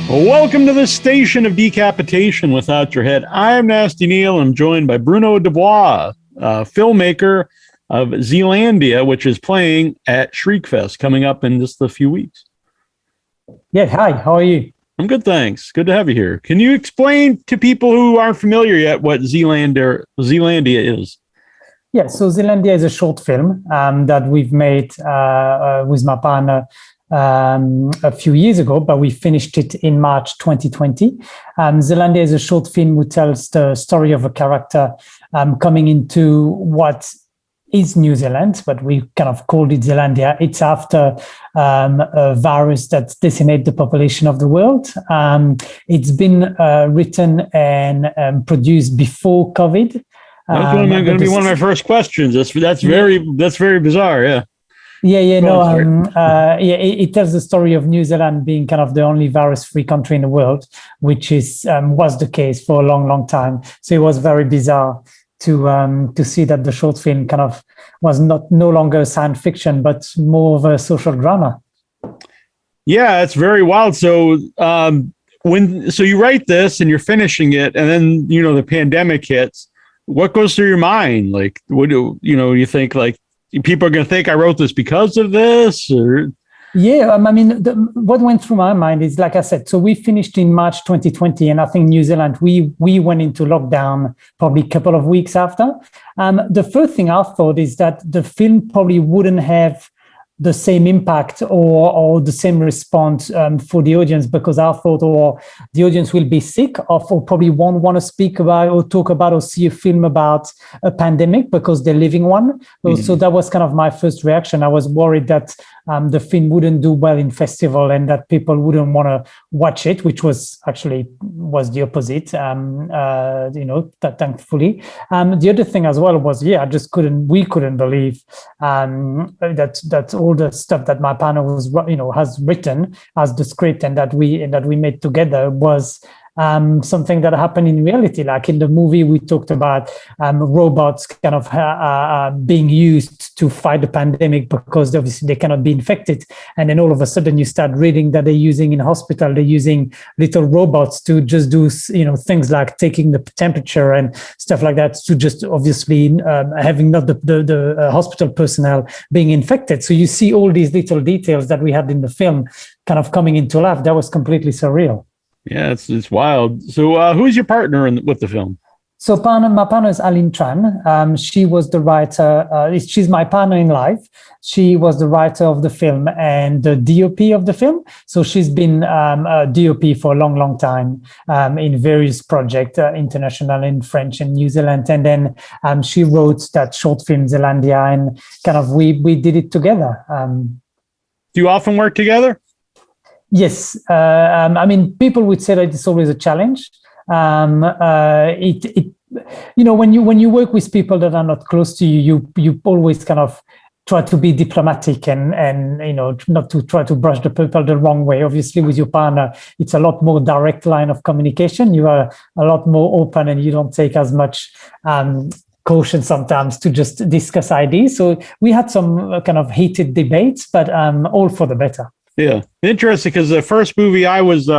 Welcome to the station of decapitation without your head. I'm Nasty Neal. I'm joined by Bruno Du Bois, filmmaker of Zealandia, which is playing at Shriekfest coming up in just a few weeks. Yeah, hi, how are you? I'm good, thanks. Good to have you here. Can you explain to people who aren't familiar yet what Zealandia is? Yeah, so Zealandia is a short film that we've made with my partner a few years ago, but we finished it in March 2020. Zealandia is a short film who tells the story of a character coming into what is New Zealand, but we kind of called it Zealandia. It's after a virus that decimated the population of the world. It's been written and produced before COVID. That's going to be one of my first questions. That's very bizarre. Yeah. It tells the story of New Zealand being kind of the only virus-free country in the world, which was the case for a long, long time. So it was very bizarre to see that the short film kind of was no longer science fiction, but more of a social drama. Yeah, it's very wild. So so you write this and you're finishing it, and then the pandemic hits. What goes through your mind? Like, what do you think? Like, people are going to think I wrote this because of this, or? Yeah, what went through my mind is, like I said, so we finished in March 2020, and I think New Zealand, we went into lockdown probably a couple of weeks after. The first thing I thought is that the film probably wouldn't have the same impact or the same response for the audience, because I thought, the audience will be sick of, or probably won't want to speak about or talk about or see a film about a pandemic because they're living one. Mm-hmm. So that was kind of my first reaction. I was worried that the film wouldn't do well in festival and that people wouldn't want to watch it, which was the opposite, thankfully. The other thing as well was, we couldn't believe that all the stuff that my partner has written as the script and that we made together was something that happened in reality. Like in the movie, we talked about robots kind of being used to fight the pandemic because obviously they cannot be infected. And then all of a sudden you start reading that they're using in hospital, they're using little robots to just do, things like taking the temperature and stuff like that, to just obviously having not the hospital personnel being infected. So you see all these little details that we had in the film kind of coming into life. That was completely surreal. Yeah, it's wild. So who's your partner with the film? So my partner is Aline Tran. She was the writer. She's my partner in life. She was the writer of the film and the DOP of the film. So she's been a DOP for a long, long time in various projects, international in French and New Zealand. And then she wrote that short film, Zealandia, and kind of we did it together. Do you often work together? Yes. People would say that it's always a challenge. When you work with people that are not close to you, you always kind of try to be diplomatic and not to try to brush the people the wrong way. Obviously, with your partner, it's a lot more direct line of communication. You are a lot more open and you don't take as much caution sometimes to just discuss ideas. So we had some kind of heated debates, but all for the better. Yeah, interesting, because the first movie I was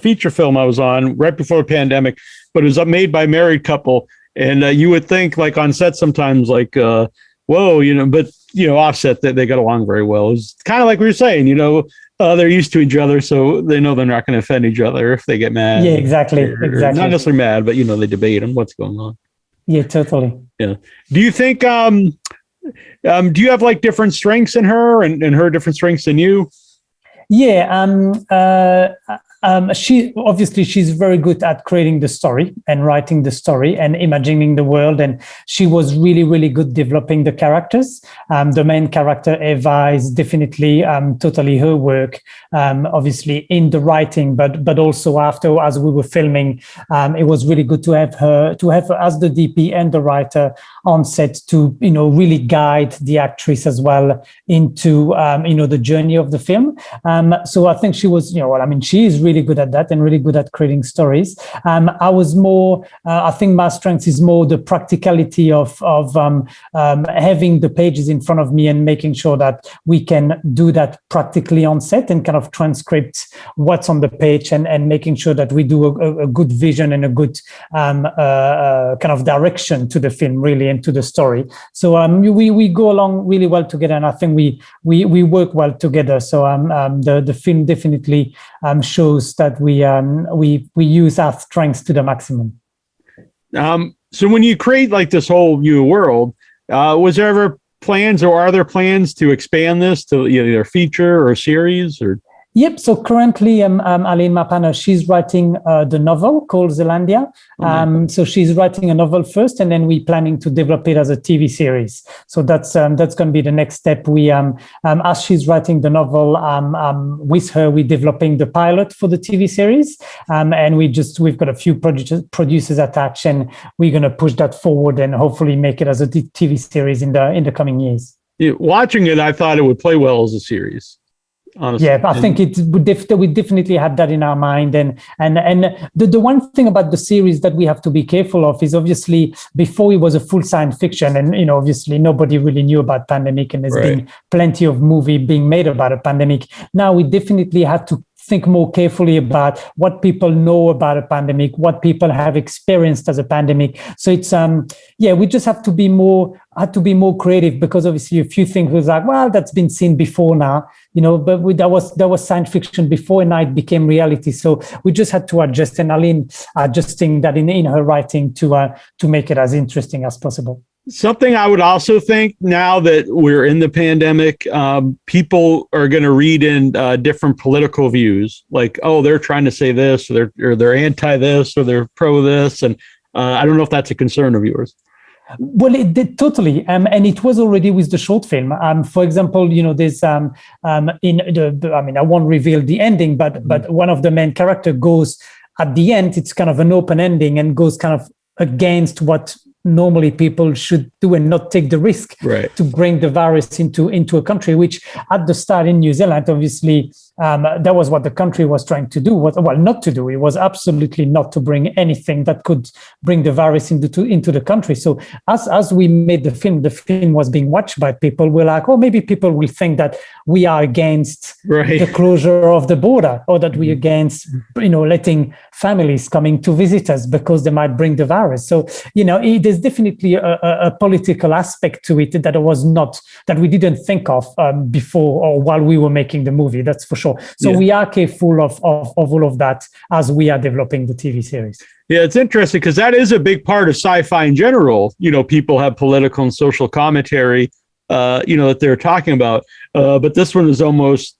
feature film I was on right before the pandemic, but it was made by a married couple, and you would think like on set sometimes like but offset that they got along very well. It's kind of like we were saying, they're used to each other, so they know they're not going to offend each other if they get mad. Yeah, exactly. Exactly. Not necessarily mad, but they debate on what's going on. Yeah, totally. Yeah. Do you think do you have like different strengths in her and her different strengths in you? Yeah, she's very good at creating the story and writing the story and imagining the world, and she was really, really good developing the characters. The main character Eva is definitely totally her work, obviously in the writing, but also after, as we were filming, it was really good to have her as the DP and the writer on set to really guide the actress as well into the journey of the film. So I think she was, well, I mean, she is really good at that and really good at creating stories. I was more, I think my strength is more the practicality of having the pages in front of me and making sure that we can do that practically on set and kind of transcript what's on the page and making sure that we do a good vision and a good kind of direction to the film, really, and to the story. So we go along really well together, and I think we work well together. So the film definitely shows that we use our strengths to the maximum. So when you create like this whole new world, was there ever plans, or are there plans to expand this to either feature or series or? Yep. So currently, Aline, my partner, she's writing the novel called Zealandia. So she's writing a novel first, and then we're planning to develop it as a TV series. So that's going to be the next step. We, as she's writing the novel, with her, we're developing the pilot for the TV series, and we've got a few producers attached, and we're going to push that forward and hopefully make it as a TV series in the coming years. Yeah, watching it, I thought it would play well as a series. Honestly. Yeah, I think we definitely had that in our mind, and the one thing about the series that we have to be careful of is, obviously, before it was a full science fiction, and obviously nobody really knew about pandemic, and there's been plenty of movie being made about a pandemic. Now we definitely have to think more carefully about what people know about a pandemic, what people have experienced as a pandemic. So it's we just have to be more creative, because obviously a few things was like, well, that's been seen before now, but that was science fiction before, and now it became reality. So we just had to adjust, and Aline adjusting that in her writing to make it as interesting as possible. Something I would also think, now that we're in the pandemic, people are going to read in different political views, like, oh, they're trying to say this, or they're anti this, or they're pro this, and I don't know if that's a concern of yours. Well, it did totally, and it was already with the short film. For example, there's I won't reveal the ending, but one of the main character goes at the end. It's kind of an open ending and goes kind of against what normally people should do and not take the risk to bring the virus into a country, which at the start in New Zealand, obviously, that was what the country was trying to do, not to do. It was absolutely not to bring anything that could bring the virus into the country. So as we made the film was being watched by people. We're like, oh, maybe people will think that we are against the closure of the border, or that we're against, letting families coming to visit us because they might bring the virus. So, there's definitely a political aspect to it that we didn't think of before or while we were making the movie. That's for sure. So we are careful of all of that as we are developing the TV series. Yeah, it's interesting because that is a big part of sci-fi in general. People have political and social commentary, that they're talking about. But this one is almost,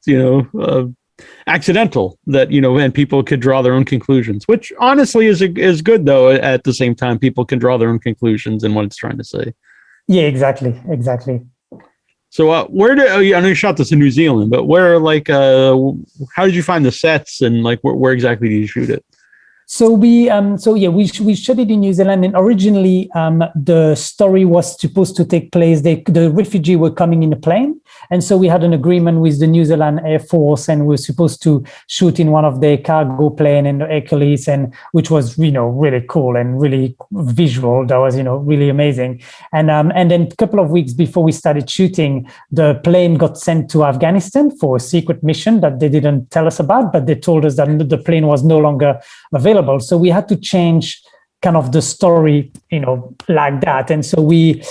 accidental, that, and people could draw their own conclusions, which honestly is good, though. At the same time, people can draw their own conclusions in what it's trying to say. Yeah, exactly. So I know you shot this in New Zealand, but where, how did you find the sets, and where exactly did you shoot it? So we shot it in New Zealand, and originally the story was supposed to take place. The refugee were coming in a plane, and so we had an agreement with the New Zealand Air Force, and we were supposed to shoot in one of their cargo plane and the Hercules, and which was really cool and really visual. That was really amazing. And then a couple of weeks before we started shooting, the plane got sent to Afghanistan for a secret mission that they didn't tell us about, but they told us that the plane was no longer available. So we had to change kind of the story, like that. And so we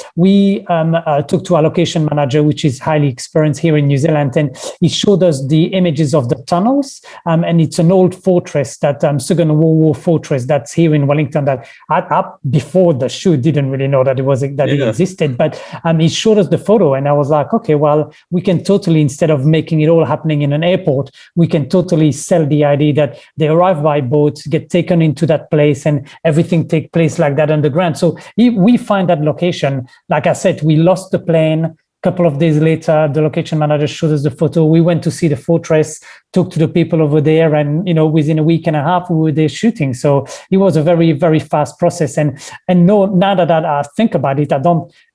took to our location manager, which is highly experienced here in New Zealand, and he showed us the images of the tunnels. And it's an old fortress, that Second World War fortress that's here in Wellington, that up before the shoot didn't really know that it existed. But he showed us the photo, and I was like, okay, well, we can totally, instead of making it all happening in an airport, we can totally sell the idea that they arrive by boat, get taken into that place, and everything take place like that underground. So we find that location. Like I said, we lost the plane. couple of days later, the location manager showed us the photo. We went to see the fortress, talked to the people over there, and within a week and a half, we were there shooting. So it was a very, very fast process. And no, now that I think about it,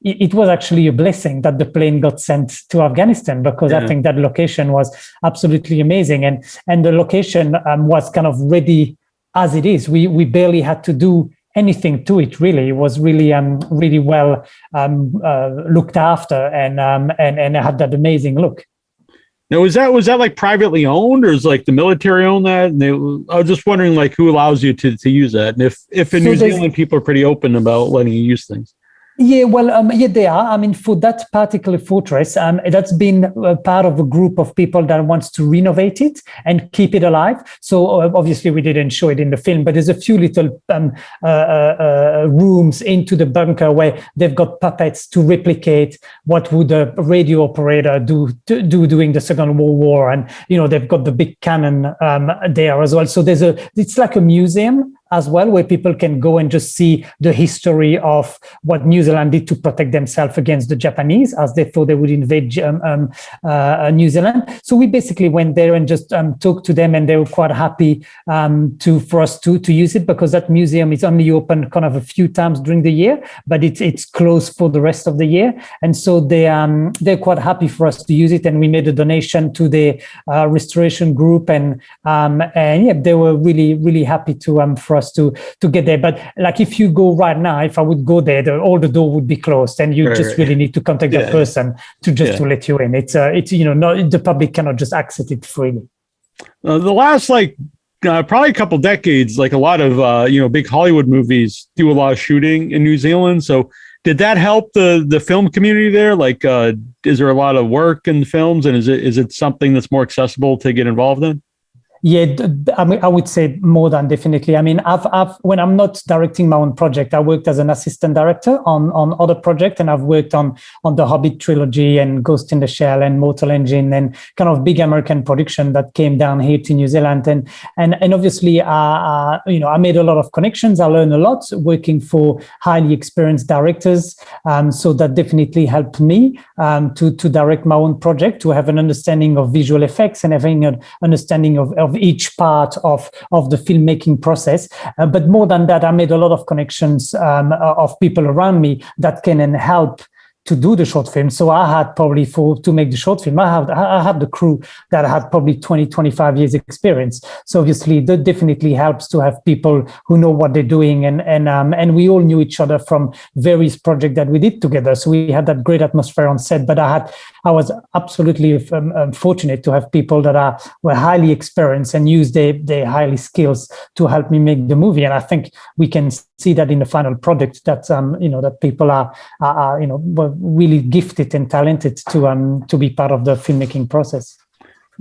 it was actually a blessing that the plane got sent to Afghanistan, because I think that location was absolutely amazing, and the location was kind of ready as it is. We barely had to do anything to it, really. It was really really well looked after, and it had that amazing look. Now, was that like privately owned, or is like the military own that? And I was just wondering, like, who allows you to use that, and if in New Zealand people are pretty open about letting you use things. Yeah, well, they are. I mean, for that particular fortress, that's been part of a group of people that wants to renovate it and keep it alive. So obviously we didn't show it in the film, but there's a few little rooms into the bunker where they've got puppets to replicate what would a radio operator do during the Second World War. And, they've got the big cannon there as well. So it's like a museum as well, where people can go and just see the history of what New Zealand did to protect themselves against the Japanese, as they thought they would invade New Zealand. So we basically went there and just talked to them, and they were quite happy for us to use it, because that museum is only open kind of a few times during the year, but it's closed for the rest of the year. And so they're quite happy for us to use it, and we made a donation to the restoration group, and yeah, they were really, really happy for us to get there. But like, if you go right now, if I would go there, all the door would be closed, and you just really need to contact that person to let you in. It's not, the public cannot just access it freely. The last probably a couple decades, like a lot of big Hollywood movies do a lot of shooting in New Zealand. So did that help the film community there? Like, is there a lot of work in films, and is it something that's more accessible to get involved in? Yeah, I mean, I would say more than definitely. I mean, I've when I'm not directing my own project, I worked as an assistant director on other projects, and I've worked on the Hobbit trilogy and Ghost in the Shell and Mortal Engine, and kind of big American production that came down here to New Zealand. And obviously, I made a lot of connections. I learned a lot working for highly experienced directors. So that definitely helped me to direct my own project, to have an understanding of visual effects and having an understanding of each part of the filmmaking process. But more than that, I made a lot of connections of people around me that can help to do the short film. So I had probably to make the short film, I had the crew that had probably 20, 25 years experience. So obviously that definitely helps to have people who know what they're doing. And we all knew each other from various projects that we did together. So we had that great atmosphere on set, but I was absolutely fortunate to have people that were highly experienced and used their highly skills to help me make the movie. And I think we can see that in the final product, that that people are were really gifted and talented to be part of the filmmaking process.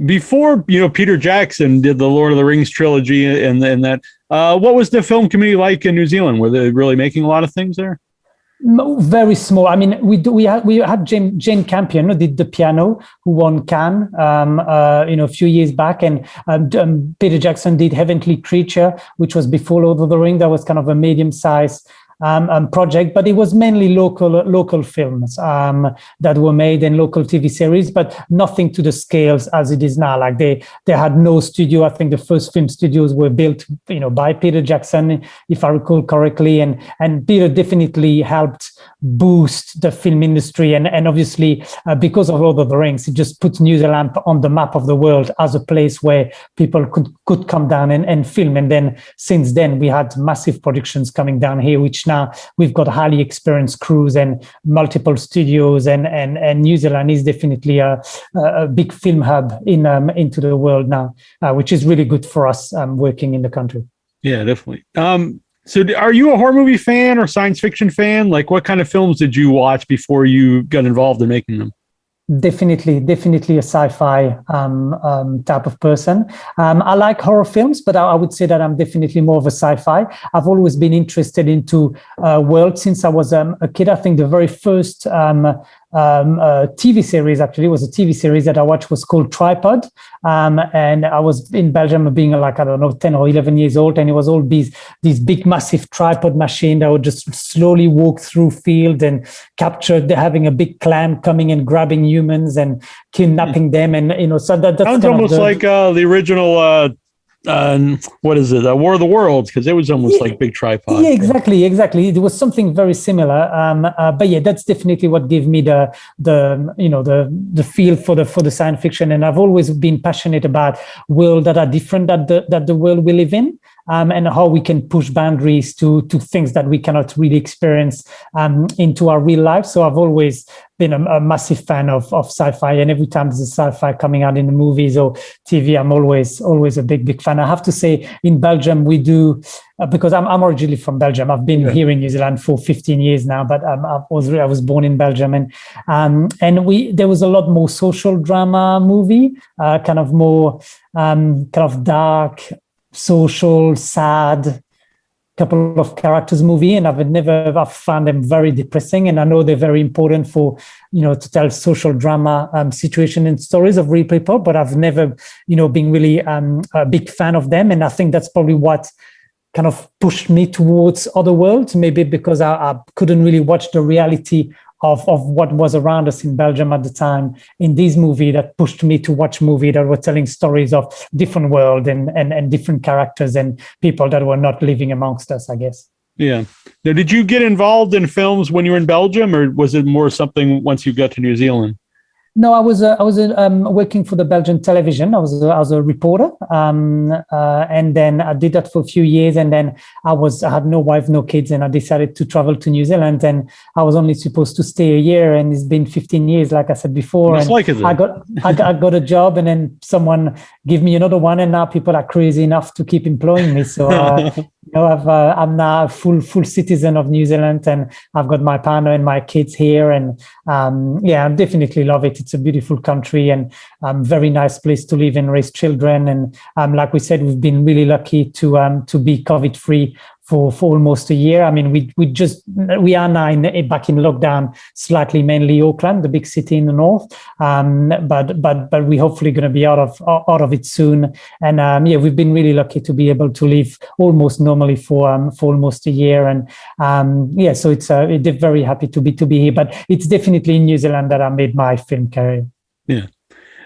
Before Peter Jackson did the Lord of the Rings trilogy and that, what was the film community like in New Zealand? Were they really making a lot of things there? Very small. I mean, we had Jane Campion, who did The Piano, who won Cannes a few years back, and Peter Jackson did Heavenly Creature, which was before Lord of the Ring. That was kind of a medium-sized project, but it was mainly local films that were made, and local TV series, but nothing to the scales as it is now. Like they had no studio. I think the first film studios were built by Peter Jackson, if I recall correctly, and Peter definitely helped boost the film industry, and obviously because of Lord of the Rings, it just put New Zealand on the map of the world as a place where people could come down and film. And then since then we had massive productions coming down here, which now we've got highly experienced crews and multiple studios, and New Zealand is definitely a big film hub into the world now, which is really good for us working in the country. Yeah, definitely. So are you a horror movie fan or science fiction fan? Like, what kind of films did you watch before you got involved in making them? Definitely a sci-fi type of person. I like horror films, but I would say that I'm definitely more of a sci-fi. I've always been interested into world since I was a kid. I think the very first TV series. Actually, it was a TV series that I watched, was called Tripod. And I was in Belgium being like, I don't know, 10 or 11 years old. And it was all these big, massive tripod machine that would just slowly walk through field and capture, having a big clam coming and grabbing humans and kidnapping them. And, so that's sounds almost like the original, what is it? War of the Worlds, because it was almost like big tripod. Yeah, exactly. It was something very similar. But yeah, that's definitely what gave me the feel for the science fiction. And I've always been passionate about worlds that are different that the world we live in. And how we can push boundaries to things that we cannot really experience into our real life. So I've always been a massive fan of sci-fi, and every time there's a sci-fi coming out in the movies or TV, I'm always a big fan. I have to say, in Belgium we do, because I'm originally from Belgium. I've been here in New Zealand for 15 years now, but I was born in Belgium, and there was a lot more social drama movie, kind of more kind of dark, social, sad, couple of characters movie, and I've found them very depressing. And I know they're very important for, to tell social drama situation and stories of real people, but I've never, been really a big fan of them. And I think that's probably what kind of pushed me towards other worlds, maybe because I couldn't really watch the reality of what was around us in Belgium at the time in this movie, that pushed me to watch movies that were telling stories of different world and different characters and people that were not living amongst us, I guess. Yeah. Now, did you get involved in films when you were in Belgium, or was it more something once you got to New Zealand? No, I was working for the Belgian television. I was a reporter, and then I did that for a few years. And then I had no wife, no kids, and I decided to travel to New Zealand. And I was only supposed to stay a year, and it's been 15 years, like I said before. And I got a job, and then someone gave me another one, and now people are crazy enough to keep employing me. So. I'm now a full citizen of New Zealand, and I've got my partner and my kids here, and I definitely love it. It's a beautiful country and very nice place to live and raise children. And like we said, we've been really lucky to be COVID-free for almost a year. I mean, we are now back in lockdown, slightly, mainly Auckland, the big city in the north. But we're hopefully going to be out of it soon. And we've been really lucky to be able to live almost normally for almost a year. And so it's very happy to be here. But it's definitely in New Zealand that I made my film career. Yeah.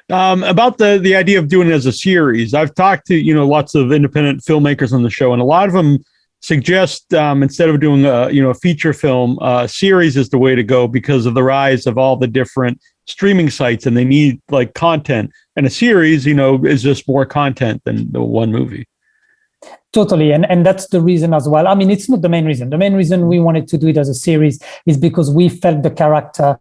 About the idea of doing it as a series, I've talked to lots of independent filmmakers on the show, and a lot of them suggest instead of doing a feature film, series is the way to go because of the rise of all the different streaming sites, and they need like content. And a series, is just more content than the one movie. Totally. And that's the reason as well. I mean, it's not the main reason. The main reason we wanted to do it as a series is because we felt the character.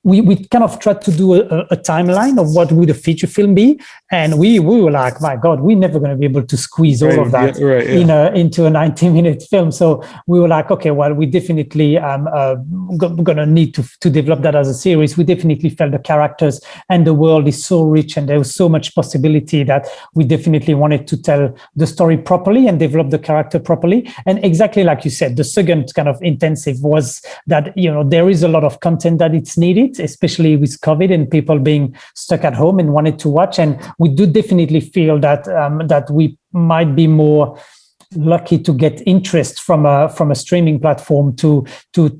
We kind of tried to do a timeline of what would a feature film be, and we were like, my God, we're never going to be able to squeeze all of that into a 90-minute film. So we were like, okay, well, we definitely going to need to develop that as a series. We definitely felt the characters and the world is so rich, and there was so much possibility that we definitely wanted to tell the story properly and develop the character properly. And exactly like you said, the second kind of intensive was that there is a lot of content that it's needed, especially with COVID and people being stuck at home and wanted to watch. And we do definitely feel that that we might be more lucky to get interest from a streaming platform to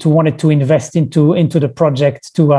wanted to invest into the project to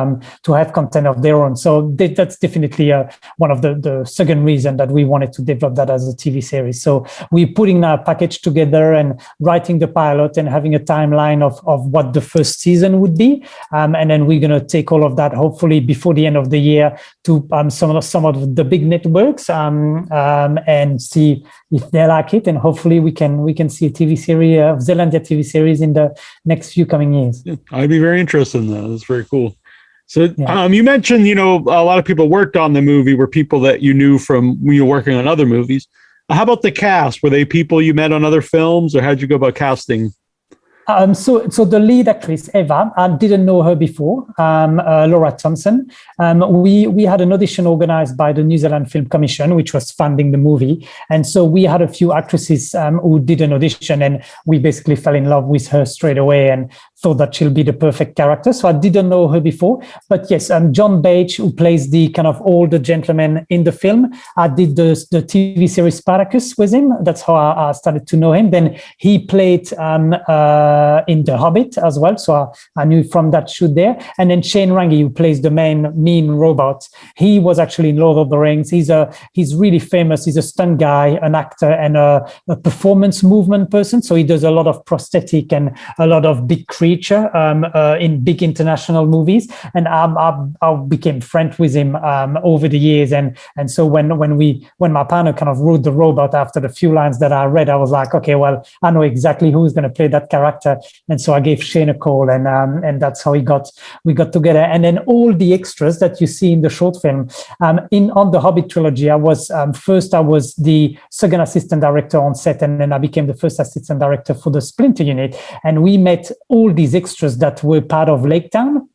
have content of their own. So that's definitely one of the second reason that we wanted to develop that as a TV series. So we're putting a package together and writing the pilot and having a timeline of what the first season would be, and then we're going to take all of that hopefully before the end of the year to some of the big networks and see if they like it, and hopefully we can see a TV series, Zealandia TV series in the next few coming years. Yeah, I'd be very interested in that. That's very cool. So you mentioned, a lot of people worked on the movie were people that you knew from working on other movies. How about the cast? Were they people you met on other films, or how'd you go about casting? So the lead actress, Eva, I didn't know her before, Laura Thompson. We had an audition organized by the New Zealand Film Commission, which was funding the movie. And so we had a few actresses who did an audition, and we basically fell in love with her straight away. And thought that she'll be the perfect character. So I didn't know her before, but yes, John Bache, who plays the kind of older gentleman in the film, I did the TV series Spartacus with him. That's how I started to know him. Then he played in The Hobbit as well, so I knew from that shoot there. And then Shane Rangi, who plays the main mean robot, he was actually in Lord of the Rings. He's really famous. He's a stunt guy, an actor, and a performance movement person. So he does a lot of prosthetic and a lot of big creature in big international movies. And I became friends with him over the years. And so when my partner kind of wrote the robot, after the few lines that I read, I was like, okay, well, I know exactly who's going to play that character. And so I gave Shane a call, and that's how we got together. And then all the extras that you see in the short film, on the Hobbit trilogy, I was the second assistant director on set, and then I became the first assistant director for the Splinter unit. And we met all these extras that were part of Lake Town,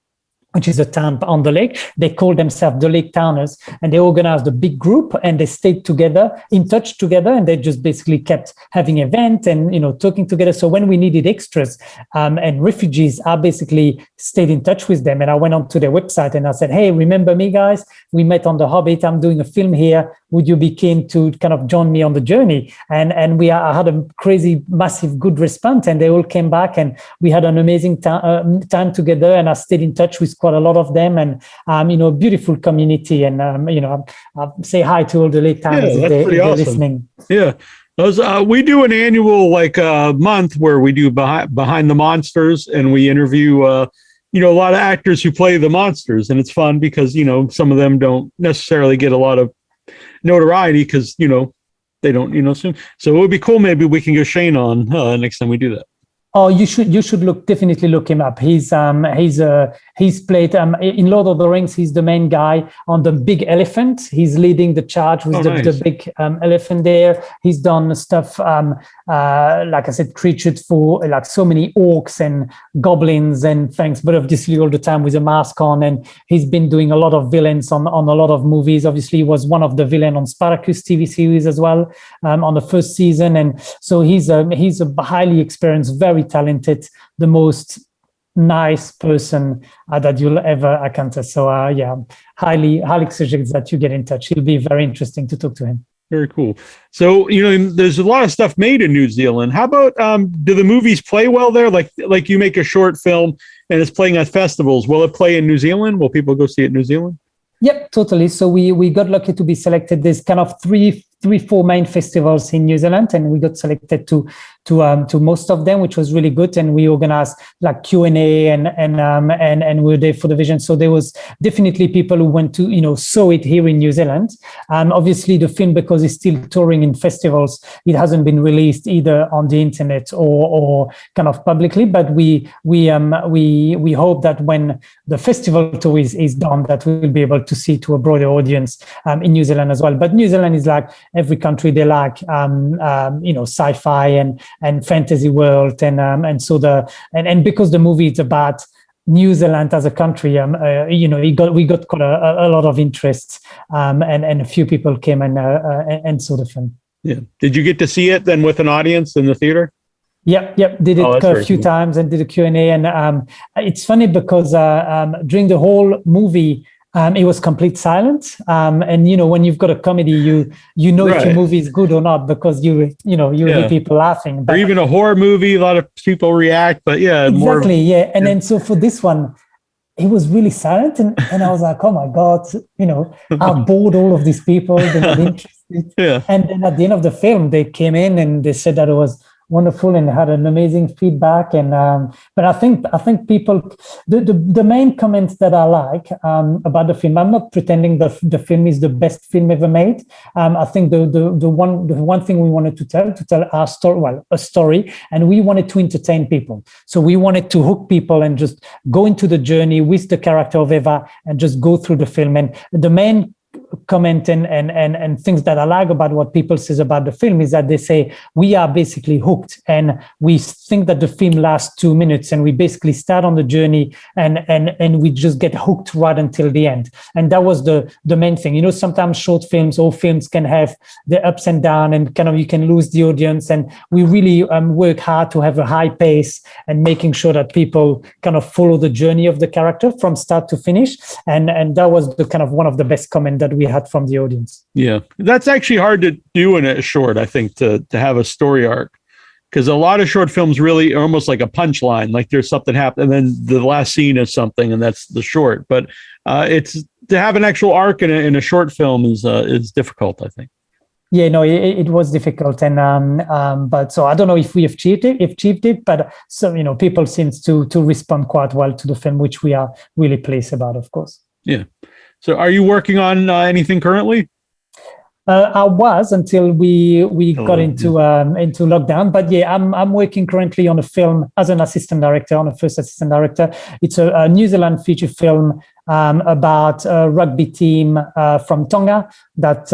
which is a town on the lake. They call themselves the Lake Towners, and they organized a big group, and they stayed in touch together, and they just basically kept having events and, talking together. So when we needed extras and refugees, I basically stayed in touch with them, and I went onto their website and I said, hey, remember me, guys? We met on The Hobbit. I'm doing a film here. Would you be keen to kind of join me on the journey? And I had a crazy, massive, good response, and they all came back, and we had an amazing time together, and I stayed in touch with quite a lot of them, and a beautiful community, and I say hi to all the Lake Towners if they're awesome. Listening. Yeah, we do an annual month where we do behind the monsters, and we interview a lot of actors who play the monsters, and it's fun because some of them don't necessarily get a lot of notoriety because they don't soon. So it would be cool. Maybe we can get Shane on next time we do that. Oh, you should definitely look him up. He's played in Lord of the Rings. He's the main guy on the big elephant. He's leading the charge with the big elephant there. He's done stuff like I said, creatures for like so many orcs and goblins and things, but obviously all the time with a mask on. And he's been doing a lot of villains on a lot of movies. Obviously, he was one of the villains on Spartacus TV series as well on the first season. And so he's a highly experienced, very talented, the most nice person that you'll ever encounter. So highly suggest that you get in touch. It'll be very interesting to talk to him. Very cool. So, there's a lot of stuff made in New Zealand. How about, do the movies play well there? Like you make a short film and it's playing at festivals. Will it play in New Zealand? Will people go see it in New Zealand? Yep, totally. So we got lucky to be selected. There's kind of three, four main festivals in New Zealand, and we got selected to most of them, which was really good. And we organized like Q&A and we were there for the vision. So there was definitely people who went to, saw it here in New Zealand. Obviously the film, because it's still touring in festivals, it hasn't been released either on the internet or kind of publicly, but we hope that when the festival tour is done, that we'll be able to see to a broader audience in New Zealand as well. But New Zealand is like every country, they like sci-fi and fantasy world, and so and because the movie is about New Zealand as a country, we got quite a lot of interest, and a few people came and saw the film. Yeah. Did you get to see it then with an audience in the theater? Yep. Did it a few times and did a Q&A, and it's funny because during the whole movie, it was complete silence. And when you've got a comedy, you know if your movie is good or not because you hear people laughing. But, or even a horror movie, a lot of people react. But exactly, And then so for this one, it was really silent, and I was like, oh my God, I bored all of these people. They're not interested. Yeah. And then at the end of the film, they came in and they said that it was wonderful and had an amazing feedback. And but I think people, the main comments that I like about the film, I'm not pretending the film is the best film ever made. I think the one thing we wanted to tell our story, a story, and we wanted to entertain people. So we wanted to hook people and just go into the journey with the character of Eva and just go through the film. And the main comment and things that I like about what people says about the film is that they say we are basically hooked, and we think that the film lasts 2 minutes, and we basically start on the journey and we just get hooked right until the end. And that was the main thing. You know, sometimes short films or films can have the ups and downs, and kind of you can lose the audience. And we really work hard to have a high pace and making sure that people kind of follow the journey of the character from start to finish. And that was the kind of one of the best comments that we had from the audience. Yeah, that's actually hard to do in a short, I think, to have a story arc, because a lot of short films really are almost like a punchline, like there's something happened and then the last scene is something and that's the short. But it's to have an actual arc in a short film is difficult, I think. Yeah, no, it was difficult, and but so I don't know if we achieved it, but so, you know, people seems to respond quite well to the film, which we are really pleased about, of course. Yeah. So, are you working on anything currently? I was until we got into lockdown, but yeah, I'm working currently on a film as an assistant director, on a first assistant director. It's a New Zealand feature film about a rugby team from Tonga that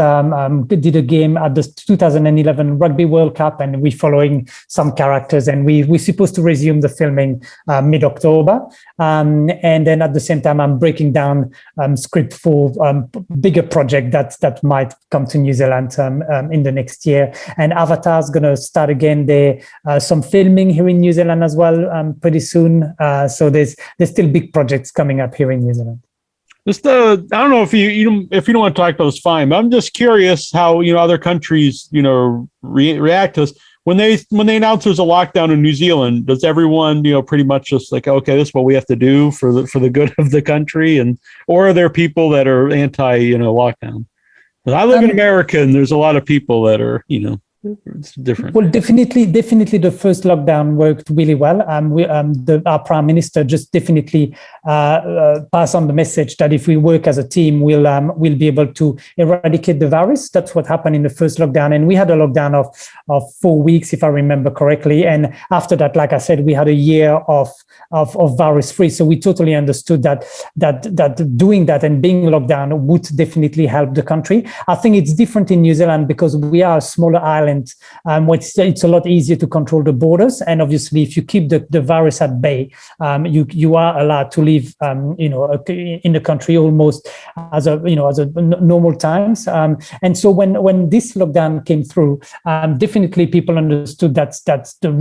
did a game at the 2011 Rugby World Cup, and we're following some characters, and we're supposed to resume the filming mid-October. And then at the same time, I'm breaking down script for bigger project that might come to New Zealand in the next year. And Avatar's going to start again. There some filming here in New Zealand as well pretty soon. So there's still big projects coming up here in New Zealand. Just I don't know if you don't want to talk about this, fine. But I'm just curious how other countries react to this when they announce there's a lockdown in New Zealand. Does everyone pretty much just like, okay, this is what we have to do for the good of the country, or are there people that are anti lockdown? I live in America, and there's a lot of people that are it's different. Well, definitely, the first lockdown worked really well. Our Prime Minister just definitely passed on the message that if we work as a team, we'll be able to eradicate the virus. That's what happened in the first lockdown, and we had a lockdown of 4 weeks, if I remember correctly. And after that, like I said, we had a year of virus free. So we totally understood that doing that and being locked down would definitely help the country. I think it's different in New Zealand because we are a smaller island. It's a lot easier to control the borders, and obviously, if you keep the virus at bay, you are allowed to live, in the country almost as a normal times. And so when this lockdown came through, definitely people understood that's the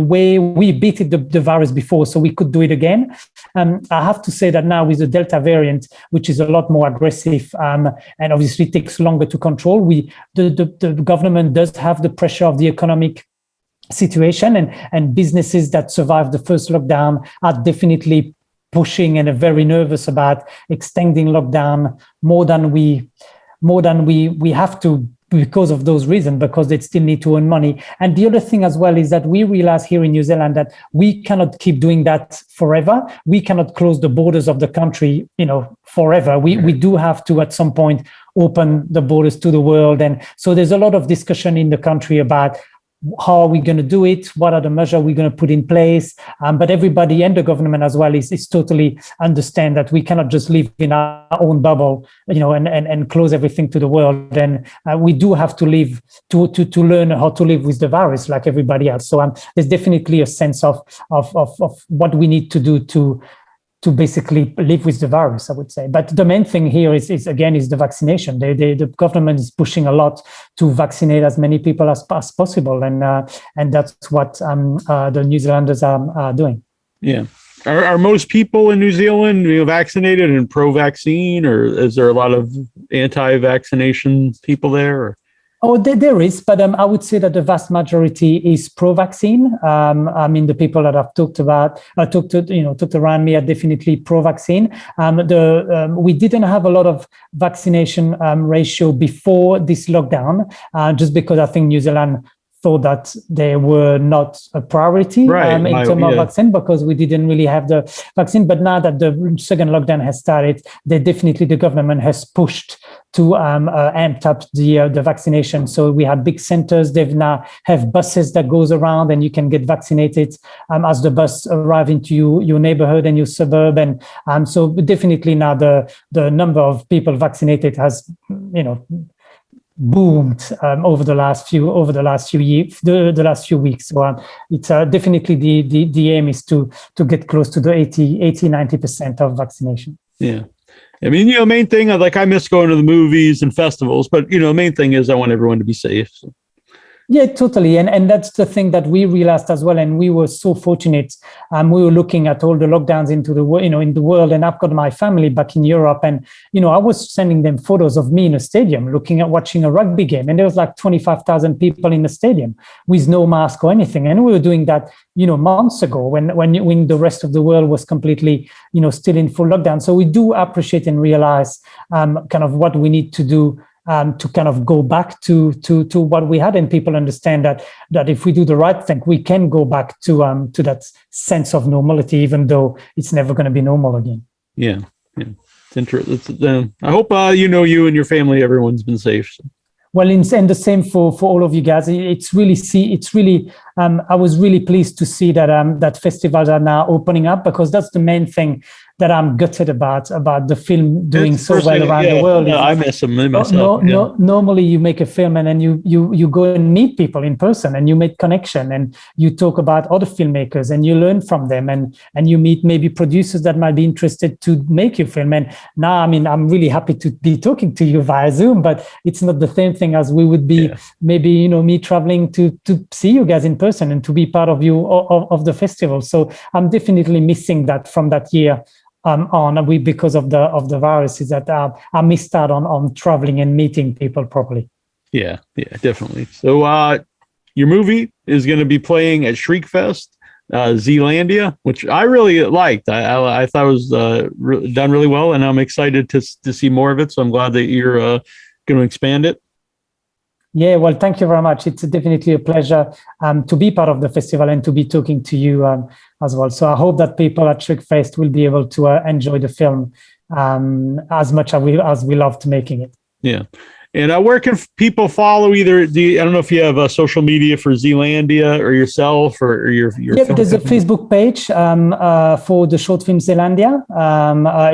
way we beat the virus before, so we could do it again. I have to say that now with the Delta variant, which is a lot more aggressive and obviously takes longer to control, the government does have the pressure of the economic situation, and businesses that survived the first lockdown are definitely pushing and are very nervous about extending lockdown more than we have to, because of those reasons, because they still need to earn money. And the other thing as well is that we realize here in New Zealand that we cannot keep doing that forever. We cannot close the borders of the country, forever. We do have to at some point open the borders to the world. And so there's a lot of discussion in the country about how are we going to do it? What are the measures we're going to put in place? But everybody and the government as well is totally understand that we cannot just live in our own bubble, and close everything to the world. And we do have to live to learn how to live with the virus like everybody else. So there's definitely a sense of what we need to do to basically live with the virus, I would say. But the main thing here is the vaccination. The government is pushing a lot to vaccinate as many people as possible, and that's what the New Zealanders are doing. Yeah. Are most people in New Zealand vaccinated and pro-vaccine, or is there a lot of anti-vaccination people there? Or? Oh, there is, but I would say that the vast majority is pro-vaccine. The people that I've talked around me are definitely pro-vaccine. We didn't have a lot of vaccination ratio before this lockdown, just because I think New Zealand thought that they were not a priority in terms of vaccine, because we didn't really have the vaccine. But now that the second lockdown has started, the government has pushed to amp up the vaccination. So we had big centers. They've now have buses that goes around, and you can get vaccinated as the bus arrive into your neighborhood and your suburb. And so definitely now the number of people vaccinated has, boomed over the last few years, the last few weeks. So it's definitely the aim is to get close to the 80-90% of vaccination. Yeah. I mean, main thing, like, I miss going to the movies and festivals, but, main thing is I want everyone to be safe. So. Yeah, totally. And that's the thing that we realized as well. And we were so fortunate. We were looking at all the lockdowns in the world, and I've got my family back in Europe. And, I was sending them photos of me in a stadium, watching a rugby game. And there was like 25,000 people in the stadium with no mask or anything. And we were doing that, months ago when the rest of the world was completely, still in full lockdown. So we do appreciate and realize kind of what we need to do to kind of go back to what we had, and people understand that if we do the right thing, we can go back to that sense of normality, even though it's never going to be normal again. Yeah. It's interesting. I hope you and your family, everyone's been safe. So. Well, and the same for all of you guys. It's really. I was really pleased to see that festivals are now opening up, because that's the main thing that I'm gutted about the film doing so well around the world. I miss them myself. Normally you make a film and then you go and meet people in person, and you make connection, and you talk about other filmmakers, and you learn from them, and you meet maybe producers that might be interested to make your film. And now, I mean, I'm really happy to be talking to you via Zoom, but it's not the same thing as we would be maybe, me traveling to see you guys in person and to be part of of the festival. So I'm definitely missing that from that year because of the virus, is that I missed out on traveling and meeting people properly. Yeah, definitely. So your movie is going to be playing at Shriekfest, Zealandia, which I really liked. I thought it was done really well, and I'm excited to see more of it. So I'm glad that you're going to expand it. Yeah, well, thank you very much. It's definitely a pleasure to be part of the festival and to be talking to you as well. So I hope that people at Shriekfest will be able to enjoy the film as much as we loved making it. Yeah. And where can people follow I don't know if you have a social media for Zealandia or yourself or your there's a Facebook page for the short film Zealandia.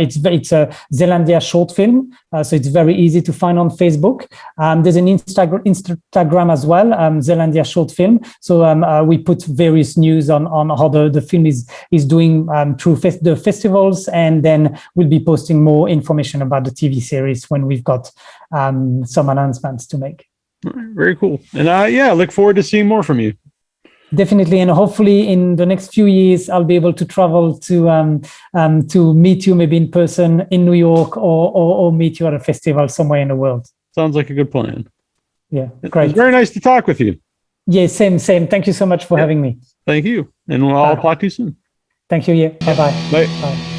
It's a Zealandia short film, so it's very easy to find on Facebook. There's an Instagram as well, Zealandia short film. So we put various news on how the film is doing through the festivals, and then we'll be posting more information about the TV series when we've got some announcements to make. Very cool. And look forward to seeing more from you. Definitely, and hopefully in the next few years I'll be able to travel to meet you, maybe in person in New York, or meet you at a festival somewhere in the world. Sounds like a good plan. Yeah, great. It's very nice to talk with you. Yeah, same. Thank you so much for having me. Thank you, and I'll talk to you soon. Thank you. Yeah. Bye-bye. Bye. Bye.